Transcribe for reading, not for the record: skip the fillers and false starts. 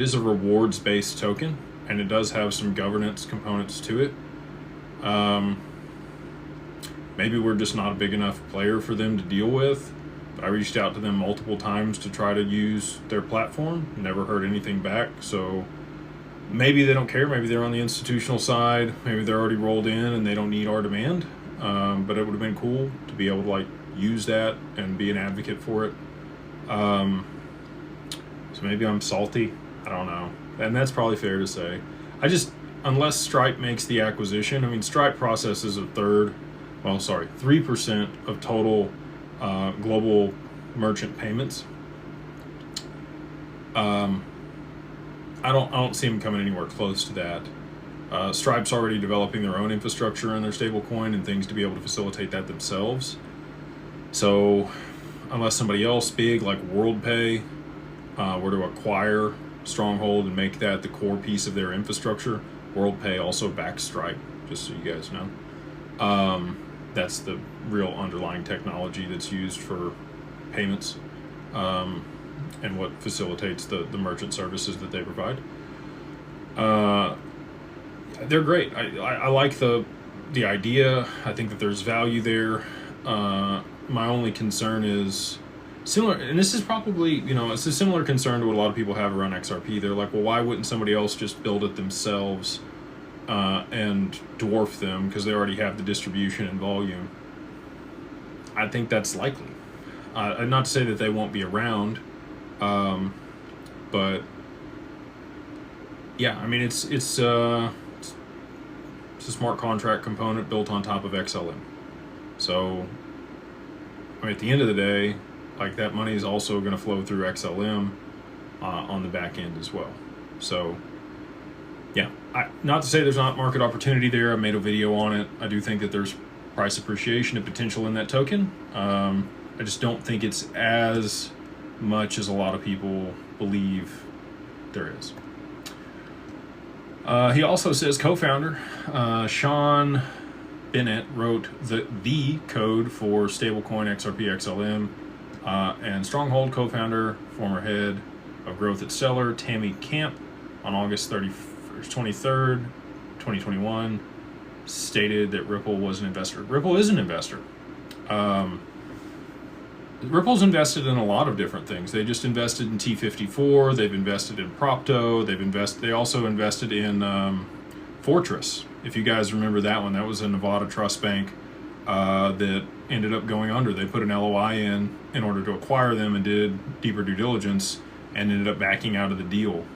It is a rewards-based token, and it does have some governance components to it. Maybe we're just not a big enough player for them to deal with. But I reached out to them multiple times to try to use their platform. Never heard anything back. So maybe they don't care. Maybe they're on the institutional side. Maybe they're already rolled in and they don't need our demand. But it would have been cool to be able to like use that and be an advocate for it. So maybe I'm salty. I don't know. And that's probably fair to say. Unless Stripe makes the acquisition, I mean, Stripe processes 3% of total global merchant payments. I don't see them coming anywhere close to that. Stripe's already developing their own infrastructure in their stablecoin and things to be able to facilitate that themselves. So unless somebody else big like WorldPay were to acquire Stronghold and make that the core piece of their infrastructure, WorldPay also backs Stripe, just so you guys know. That's the real underlying technology that's used for payments and what facilitates the merchant services that they provide. They're great. I like the idea. I think that there's value there. My only concern is similar, and this is probably, it's a similar concern to what a lot of people have around XRP. They're like, well, why wouldn't somebody else just build it themselves and dwarf them because they already have the distribution and volume? I think that's likely. Not to say that they won't be around, but yeah, I mean, it's a smart contract component built on top of XLM. So, I mean, at the end of the day, like, that money is also going to flow through XLM on the back end as well. So, yeah, not to say there's not market opportunity there. I made a video on it. I do think that there's price appreciation and potential in that token. I just don't think it's as much as a lot of people believe there is. He also says co-founder Sean Bennett wrote the code for stablecoin XRP XLM, and Stronghold co-founder, former head of growth at Stellar, Tammy Camp, on August 23rd, 2021, stated that Ripple was an investor. Ripple is an investor. Ripple's invested in a lot of different things. They just invested in T54. They've invested in Propto. They also invested in Fortress. If you guys remember that one, that was a Nevada trust bank that ended up going under. They put an LOI in order to acquire them and did deeper due diligence and ended up backing out of the deal.